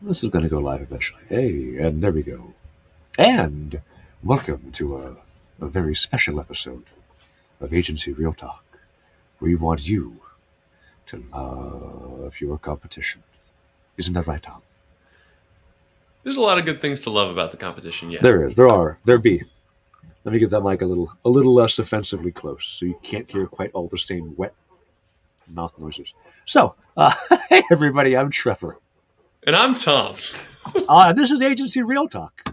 This is going to go live eventually. Hey, and there we go. And welcome to a very special episode of Agency Real Talk. We want you to love your competition. Isn't that right, Tom? There's a lot of good things to love about the competition, yeah. There is. There are. There be. Let me get that mic a little less offensively close, so you can't hear quite all the same wet mouth noises. So, hey everybody, I'm Trevor. And I'm Tom. This is Agency Real Talk.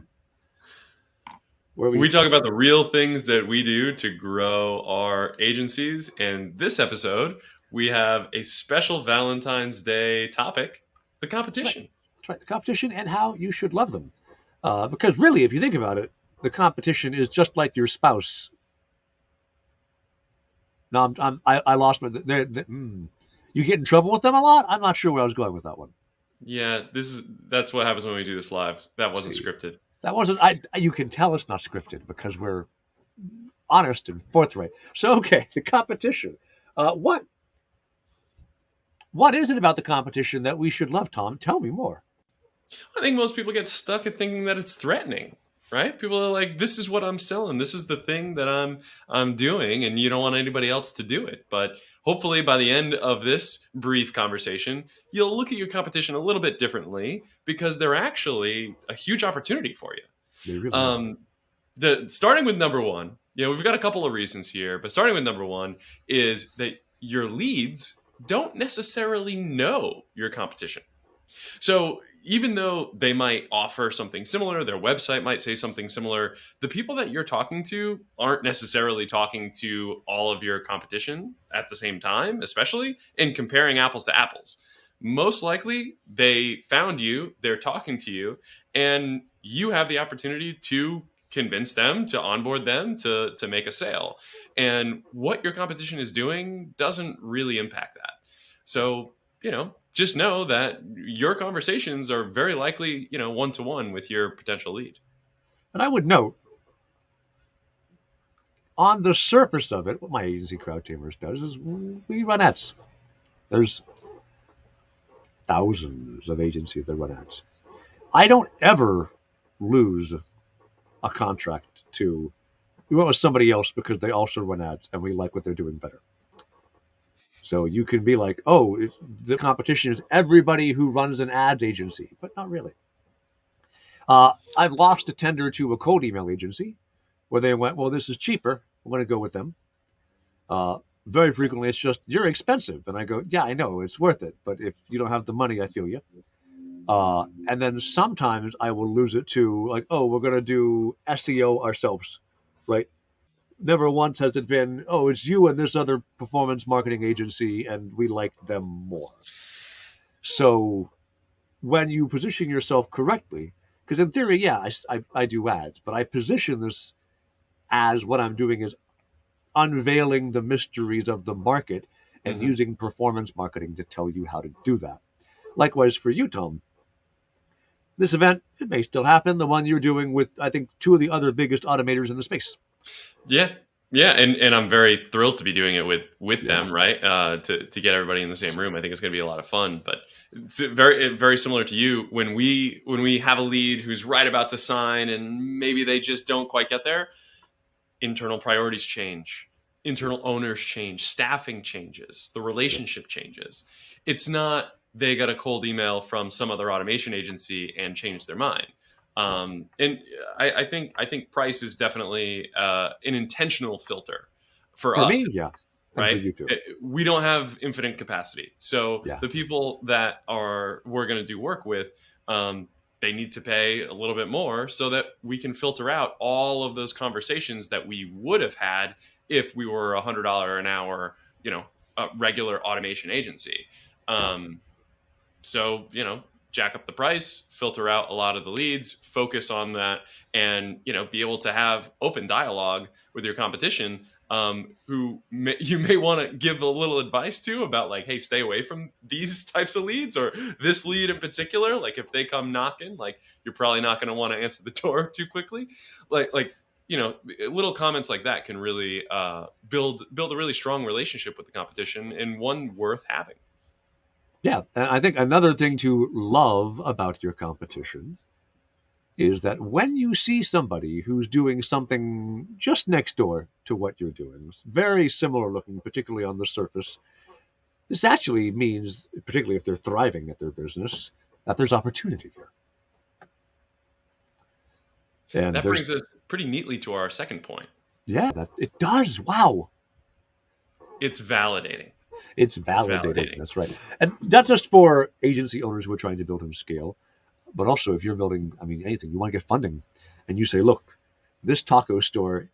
Where we talk about the real things that we do to grow our agencies. And this episode, we have a special Valentine's Day topic, the competition. That's right, the competition and how you should love them. Because really, if you think about it, the competition is just like your spouse. No, I lost my. You get in trouble with them a lot. I'm not sure where I was going with that one. Yeah, that's what happens when we do this live. That wasn't scripted. That wasn't. You can tell it's not scripted because we're honest and forthright. So okay, the competition. What is it about the competition that we should love, Tom? Tell me more. I think most people get stuck at thinking that it's threatening, right? People are like, "This is what I'm selling. This is the thing that I'm doing," and you don't want anybody else to do it. But hopefully, by the end of this brief conversation, you'll look at your competition a little bit differently because they're actually a huge opportunity for you. Really starting with number one, we've got a couple of reasons here, but starting with number one is that your leads don't necessarily know your competition. So even though they might offer something similar, their website might say something similar, the people that you're talking to aren't necessarily talking to all of your competition at the same time, especially in comparing apples to apples. Most likely, they found you, they're talking to you, and you have the opportunity to convince them, to onboard them, to make a sale. And what your competition is doing doesn't really impact that. So, just know that your conversations are very likely, one-to-one with your potential lead. And I would note, on the surface of it, what my agency, Crowd Tamers, does is we run ads. There's thousands of agencies that run ads. I don't ever lose a contract to, we went with somebody else because they also run ads and we like what they're doing better. So you can be like, oh, the competition is everybody who runs an ads agency, but not really. I've lost a tender to a cold email agency where they went, well, this is cheaper. I'm going to go with them. Very frequently, it's just, you're expensive. And I go, yeah, I know, it's worth it. But if you don't have the money, I feel you. And then sometimes I will lose it to like, oh, we're going to do SEO ourselves, right? Never once has it been, oh, it's you and this other performance marketing agency, and we like them more. So when you position yourself correctly, because in theory, yeah, I do ads, but I position this as what I'm doing is unveiling the mysteries of the market and using performance marketing to tell you how to do that. Likewise for you, Tom. This event, it may still happen, the one you're doing with, I think, two of the other biggest automators in the space. Yeah, and I'm very thrilled to be doing it with them, right? To get everybody in the same room. I think it's going to be a lot of fun. But it's very, very similar to you. When we have a lead who's right about to sign and maybe they just don't quite get there, internal priorities change, internal owners change, staffing changes, the relationship changes. It's not they got a cold email from some other automation agency and changed their mind. And I think price is definitely an intentional filter for us. Me, yeah. Right. We don't have infinite capacity. So the people that we're going to do work with, they need to pay a little bit more so that we can filter out all of those conversations that we would have had if we were $100 an hour, a regular automation agency. So, jack up the price, filter out a lot of the leads, focus on that, and be able to have open dialogue with your competition, you may want to give a little advice to about like, hey, stay away from these types of leads or this lead in particular. Like if they come knocking, like you're probably not going to want to answer the door too quickly. Like little comments like that can really build a really strong relationship with the competition and one worth having. Yeah, and I think another thing to love about your competition is that when you see somebody who's doing something just next door to what you're doing, very similar looking, particularly on the surface, this actually means, particularly if they're thriving at their business, that there's opportunity here. And That there's, brings us pretty neatly to our second point. yeah, that it does. Wow. It's validating. It's It's validating. validating. That's right. And not just for agency owners who are trying to build and scale, but also if you're building, I mean, anything, you want to get funding and you say, look, this taco store,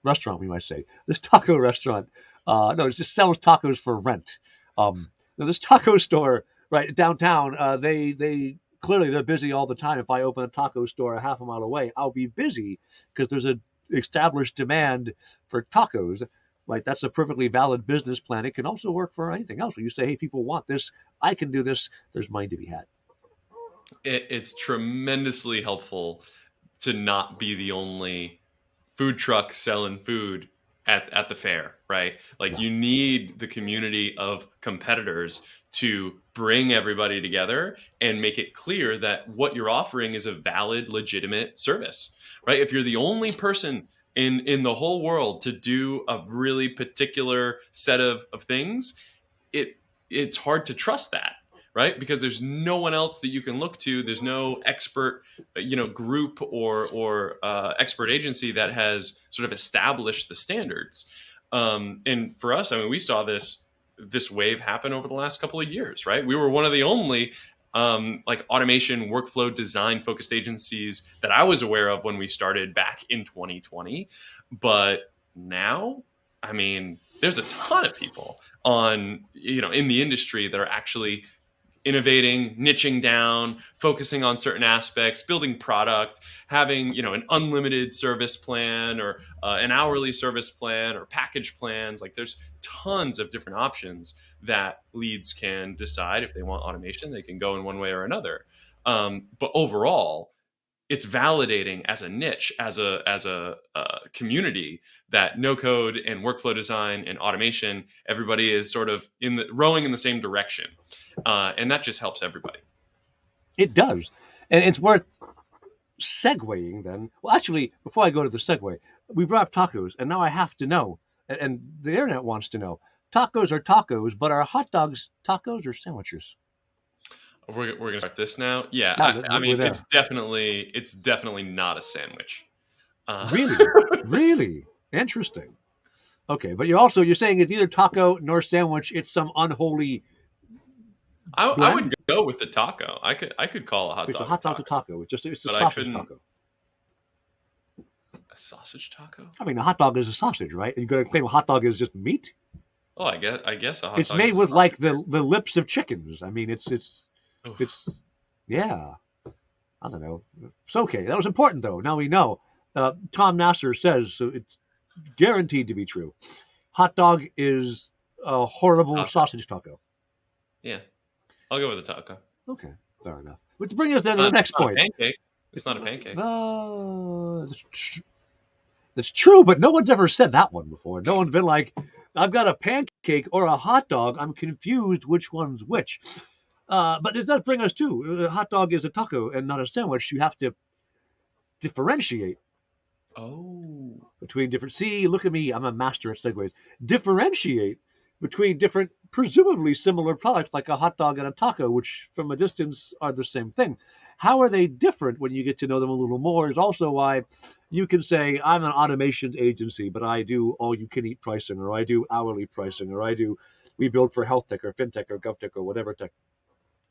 restaurant, we might say, this taco restaurant, no, it just sells tacos for rent. Now this taco store, right, downtown, they clearly they're busy all the time. If I open a taco store a half a mile away, I'll be busy because there's a established demand for tacos. Right, that's a perfectly valid business plan. It can also work for anything else. When you say, "Hey, people want this, I can do this," there's money to be had. It's tremendously helpful to not be the only food truck selling food at the fair, right? Like Yeah. you need the community of competitors to bring everybody together and make it clear that what you're offering is a valid, legitimate service, right? If you're the only person in the whole world to do a really particular set of things, it's hard to trust that, right? Because there's no one else that you can look to. There's no expert, group or expert agency that has sort of established the standards. And for us, I mean, we saw this wave happen over the last couple of years, right? We were one of the only like automation workflow design focused agencies that I was aware of when we started back in 2020. But now, I mean, there's a ton of people in the industry that are actually innovating, niching down, focusing on certain aspects, building product, having an unlimited service plan or an hourly service plan or package plans. Like there's tons of different options that leads can decide if they want automation. They can go in one way or another. But overall, it's validating as a niche, as a community, that no code and workflow design and automation, everybody is sort of rowing in the same direction, and that just helps everybody. It does, and it's worth segueing then. Well, actually, before I go to the segue, we brought up tacos, and now I have to know, and the internet wants to know: tacos are tacos, but are hot dogs tacos or sandwiches? We're gonna start this now. Yeah, No, I mean there. it's definitely not a sandwich. Really, really interesting. Okay, but you're saying it's neither taco nor sandwich. It's some unholy. I would go with the taco. I could call a hot It's dog a hot dog taco, to taco. It's a but I sausage couldn't. taco. A sausage taco? I mean, a hot dog is a sausage, right? You're going to claim a hot dog is just meat? Oh, I guess a hot It's dog made is a with sausage. like the lips of chickens. I mean, it's Oof. yeah. I don't know. It's okay. That was important though. Now we know. Tom Nasser says so. It's guaranteed to be true. Hot dog is a horrible Taco. sausage taco. Yeah, I'll go with a taco. Okay, fair enough. Which brings us then to the next point. Pancake. It's not a pancake. That's true, but no one's ever said that one before. No one's been like, I've got a pancake or a hot dog. I'm confused which one's which. But it does bring us to a hot dog is a taco and not a sandwich. You have to differentiate between different. See, look at me. I'm a master at segues. Differentiate between different, presumably similar products like a hot dog and a taco, which from a distance are the same thing. How are they different when you get to know them a little more is also why you can say, I'm an automation agency, but I do all you can eat pricing, or I do hourly pricing, or we build for health tech or fintech or gov tech or whatever tech.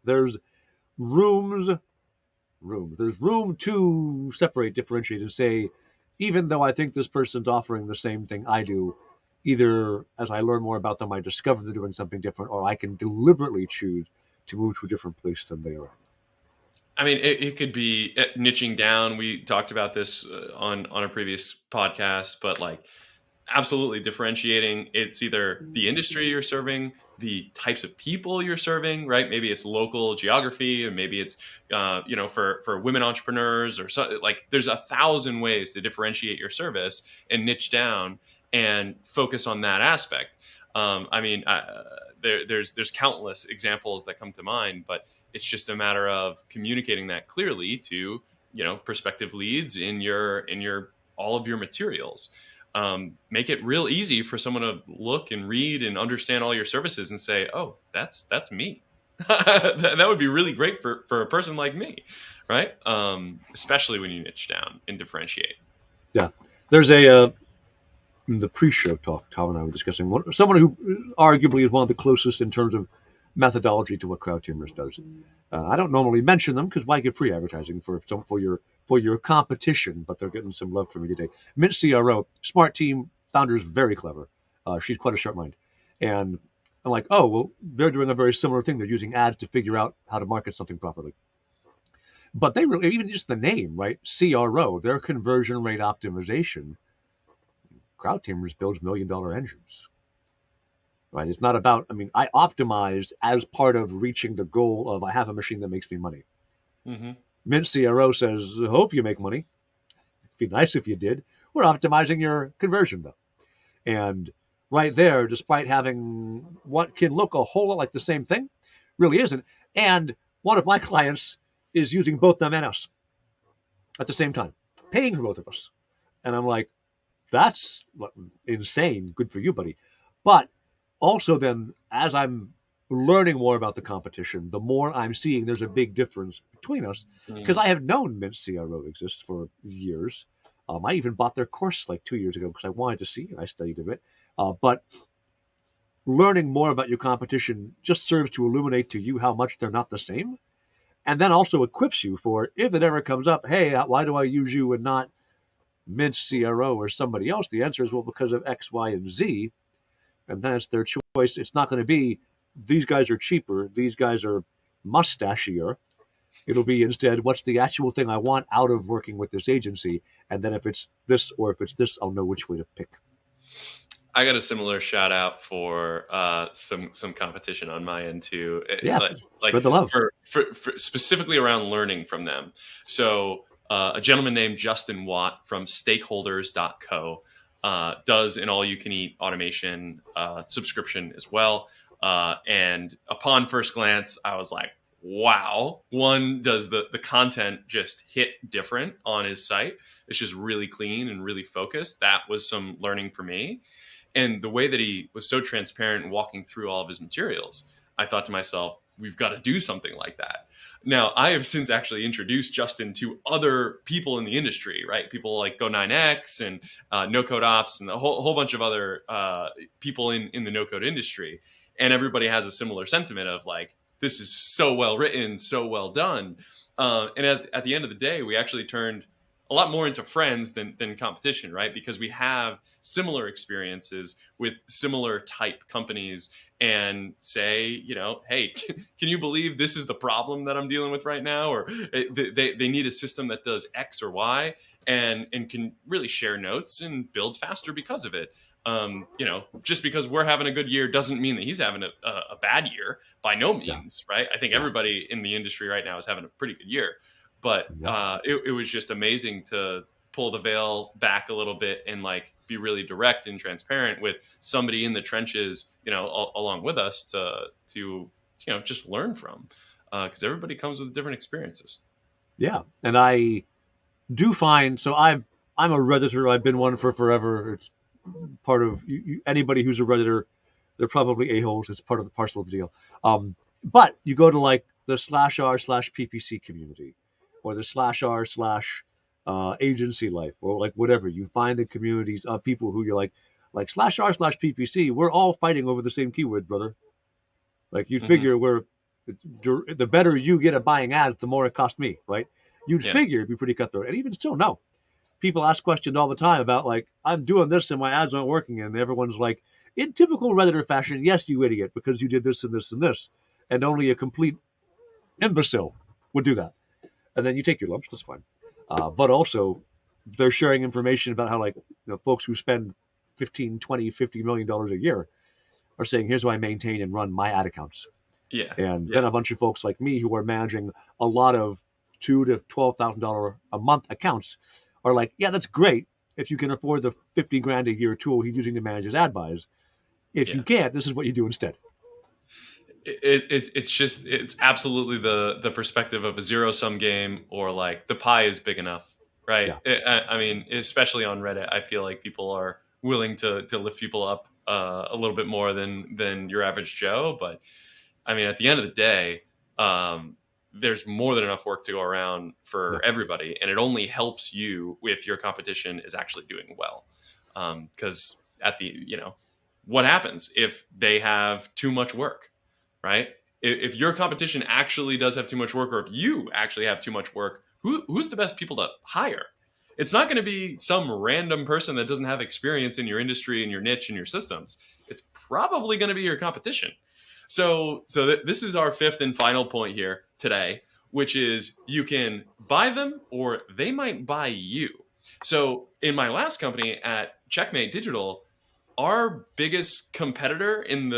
There's there's room to separate, differentiate, and say, even though I think this person's offering the same thing I do, either as I learn more about them, I discover they're doing something different, or I can deliberately choose to move to a different place than they are. I mean, it could be niching down. We talked about this on a previous podcast, but like absolutely differentiating. It's either the industry you're serving, the types of people you're serving, right? Maybe it's local geography, and maybe it's for women entrepreneurs or so. Like there's 1,000 ways to differentiate your service and niche down and focus on that aspect. I mean, there's countless examples that come to mind, but it's just a matter of communicating that clearly to, prospective leads in your all of your materials. Make it real easy for someone to look and read and understand all your services and say, oh, that's me. That would be really great for a person like me, right? Especially when you niche down and differentiate. Yeah, there's a in the pre-show talk, Tom and I were discussing someone who arguably is one of the closest in terms of methodology to what CrowdTeamers does. I don't normally mention them because why get free advertising for your competition? But they're getting some love from me today. Mint CRO, smart team, founder's very clever. She's quite a sharp mind, and I'm like, oh well, they're doing a very similar thing. They're using ads to figure out how to market something properly. But they really, even just the name, right? CRO, their conversion rate optimization. CrowdTeamers builds $1 million engines. Right? It's not about, I optimize as part of reaching the goal of I have a machine that makes me money. Mm-hmm. Mint CRO says, hope you make money. It'd be nice if you did. We're optimizing your conversion though. And right there, despite having what can look a whole lot like the same thing, really isn't. And one of my clients is using both them and us at the same time, paying for both of us. And I'm like, that's insane. Good for you, buddy. But also then, as I'm learning more about the competition, the more I'm seeing there's a big difference between us. Because I have known Mint CRO exists for years. I even bought their course like 2 years ago because I wanted to see, and I studied a bit. But learning more about your competition just serves to illuminate to you how much they're not the same. And then also equips you for, if it ever comes up, hey, why do I use you and not Mint CRO or somebody else? The answer is, well, because of X, Y, and Z. And then it's their choice. It's not going to be, these guys are cheaper, these guys are mustachier. It'll be instead, what's the actual thing I want out of working with this agency? And then if it's this or if it's this, I'll know which way to pick. I got a similar shout out for some competition on my end too. Yeah, like the love. For specifically around learning from them. So a gentleman named Justin Watt from stakeholders.co does an all-you-can-eat automation subscription as well. And upon first glance, I was like, wow. One, does the content just hit different on his site? It's just really clean and really focused. That was some learning for me. And the way that he was so transparent and walking through all of his materials, I thought to myself, we've got to do something like that. Now, I have since actually introduced Justin to other people in the industry, right? People like Go9X and No Code Ops and a whole bunch of other people in the no code industry. And everybody has a similar sentiment of like, this is so well written, so well done. And at the end of the day, we actually turned a lot more into friends than competition, right? Because we have similar experiences with similar type companies and say, hey, can you believe this is the problem that I'm dealing with right now? Or they need a system that does X or Y and can really share notes and build faster because of it. Just because we're having a good year doesn't mean that he's having a bad year by no means, right? I think everybody in the industry right now is having a pretty good year. But it was just amazing to pull the veil back a little bit and like be really direct and transparent with somebody in the trenches, along with us to just learn from, because everybody comes with different experiences. Yeah, and I do find I'm a Redditor. I've been one for forever. It's part of anybody who's a Redditor. They're probably a-holes. It's part of the parcel of the deal. But you go to like the /r/PPC community, or the /r/agency life, or like whatever. You find the communities of people who you're like /r/PPC, we're all fighting over the same keyword, brother. Like you'd figure the better you get at buying ads, the more it costs me, right? You'd figure it'd be pretty cutthroat. And even still, no. People ask questions all the time about like, I'm doing this and my ads aren't working. And everyone's like, in typical Redditor fashion, yes, you idiot, because you did this and this and this. And only a complete imbecile would do that. And then you take your lumps, that's fine. But also, they're sharing information about how like folks who spend $15, $20, $50 million a year are saying, here's how I maintain and run my ad accounts. And then a bunch of folks like me who are managing a lot of $2,000 to $12,000 a month accounts are like, yeah, that's great if you can afford the $50,000 a year tool he's using to manage his ad buys. If you can't, this is what you do instead. It's absolutely the perspective of a zero-sum game, or like the pie is big enough, right? Yeah. I mean, especially on Reddit, I feel like people are willing to lift people up a little bit more than your average Joe. But I mean, at the end of the day, there's more than enough work to go around for everybody, and it only helps you if your competition is actually doing well. Because at the what happens if they have too much work, right? If your competition actually does have too much work, or if you actually have too much work, who's the best people to hire? It's not going to be some random person that doesn't have experience in your industry and your niche and your systems. It's probably going to be your competition. So this is our fifth and final point here today, which is you can buy them or they might buy you. So in my last company at Checkmate Digital, our biggest competitor in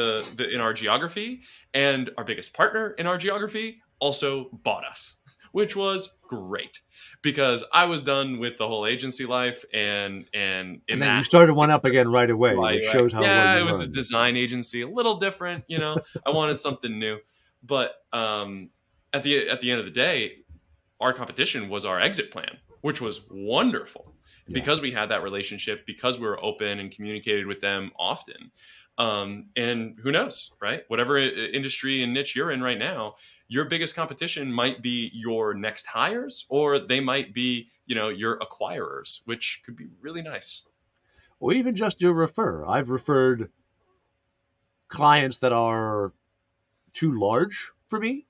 our geography and our biggest partner in our geography also bought us, which was great because I was done with the whole agency life and then you started one up again right away. Right, It shows how well it you was learned. a design agency, a little different, I wanted something new, but at the end of the day, our competition was our exit plan, which was wonderful because we had that relationship, because we were open and communicated with them often. And who knows, right? Whatever industry and niche you're in right now, your biggest competition might be your next hires, or they might be, your acquirers, which could be really nice. Or even just your refer. I've referred clients that are too large for me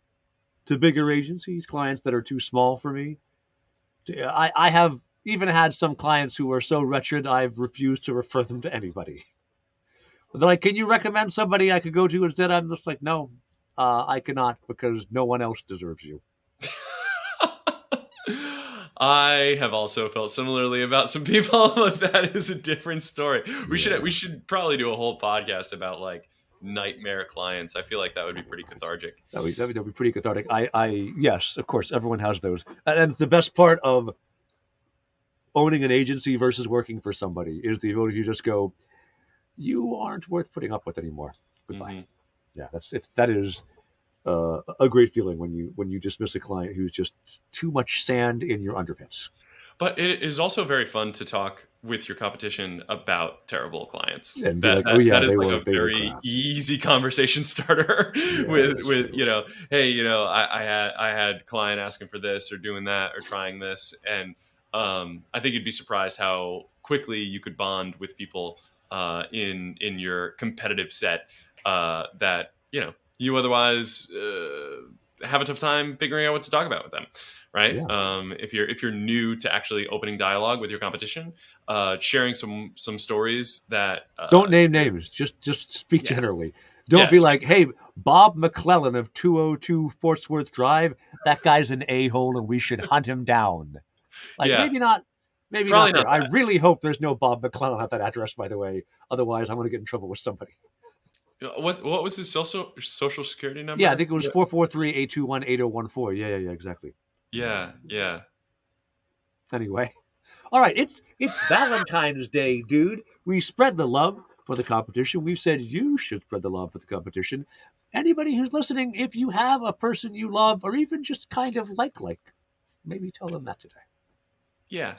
to bigger agencies, clients that are too small for me. I have even had some clients who are so wretched I've refused to refer them to anybody. They're like, can you recommend somebody I could go to instead? I'm just like, no, I cannot, because no one else deserves you. I have also felt similarly about some people, but that is a different story. We should probably do a whole podcast about like nightmare clients. I feel like that would be pretty cathartic. That'd be pretty cathartic. Yes, of course, everyone has those. And the best part of owning an agency versus working for somebody is the ability to just go, you aren't worth putting up with anymore. Goodbye. Mm-hmm. Yeah, that is a great feeling when you dismiss a client who's just too much sand in your underpants. But it is also very fun to talk with your competition about terrible clients. And be like, oh yeah, that is like a very easy conversation starter with hey, I had client asking for this or doing that or trying this, and I think you'd be surprised how quickly you could bond with people in your competitive set that you otherwise have a tough time figuring out what to talk about with them, right? Yeah. If you're new to actually opening dialogue with your competition, sharing some stories that don't name names, just speak generally. Don't be like, hey, Bob McClellan of 202 Fortsworth Drive, that guy's an a-hole and we should hunt him down. Like maybe not. Maybe probably not. I really hope there's no Bob McClellan at that address, by the way. Otherwise, I'm going to get in trouble with somebody. What was his social security number? Yeah, I think it was 443-821-8014. Yeah, exactly. Yeah. Anyway, all right, it's Valentine's Day, dude. We spread the love for the competition. We've said you should spread the love for the competition. Anybody who's listening, if you have a person you love, or even just kind of like, maybe tell them that today. Yeah,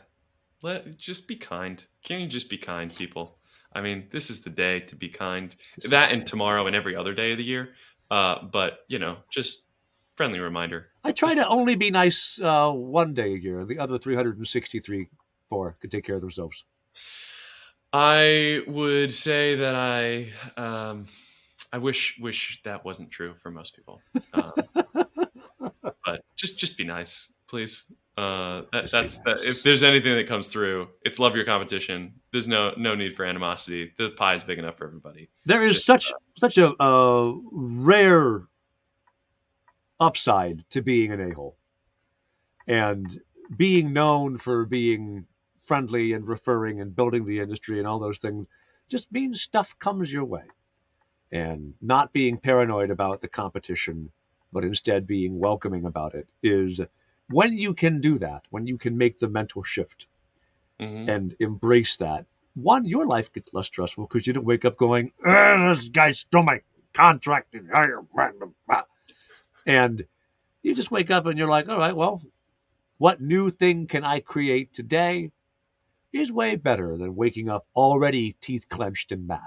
just be kind. Can you just be kind, people? I mean, this is the day to be kind. That and tomorrow and every other day of the year. But, just friendly reminder. I try to only be nice one day a year. The other 363 can take care of themselves. I would say that I wish that wasn't true for most people. But just be nice, please. If there's anything that comes through, it's love your competition. There's no need for animosity. The pie is big enough for everybody. There is such a rare upside to being an a-hole, and being known for being friendly and referring and building the industry and all those things just means stuff comes your way. And not being paranoid about the competition, but instead being welcoming about it is. When you can do that, when you can make the mental shift and embrace that, one, your life gets less stressful because you don't wake up going, this guy stole my contract. And you just wake up and you're like, all right, well, what new thing can I create today is way better than waking up already teeth clenched and mad.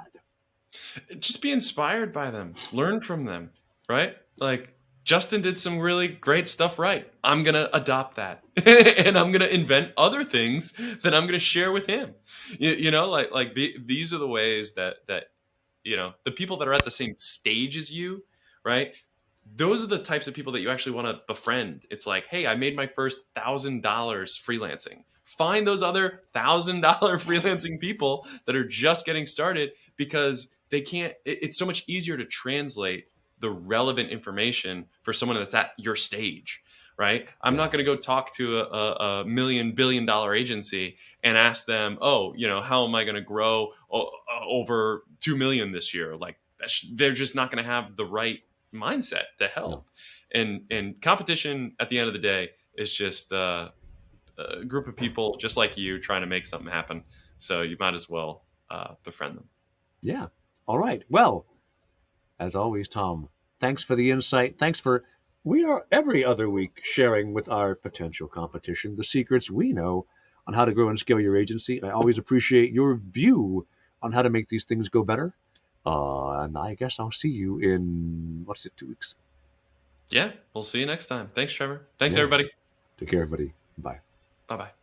Just be inspired by them, learn from them, right? Like Justin did some really great stuff right. I'm going to adopt that and I'm going to invent other things that I'm going to share with him. These are the ways that the people that are at the same stage as you, right? Those are the types of people that you actually want to befriend. It's like, hey, I made my first $1,000 freelancing. Find those other $1,000 freelancing people that are just getting started, because they can't. It's so much easier to translate the relevant information for someone that's at your stage, right? I'm not going to go talk to a $1 billion agency and ask them, oh, how am I going to grow over 2 million this year? Like, they're just not going to have the right mindset to help. No. And competition at the end of the day is just a group of people just like you trying to make something happen. So you might as well befriend them. Yeah. All right. Well, as always, Tom, thanks for the insight. We are every other week sharing with our potential competition the secrets we know on how to grow and scale your agency. I always appreciate your view on how to make these things go better. And I guess I'll see you in, 2 weeks? Yeah, we'll see you next time. Thanks, Trevor. Thanks, everybody. Take care, everybody. Bye. Bye-bye.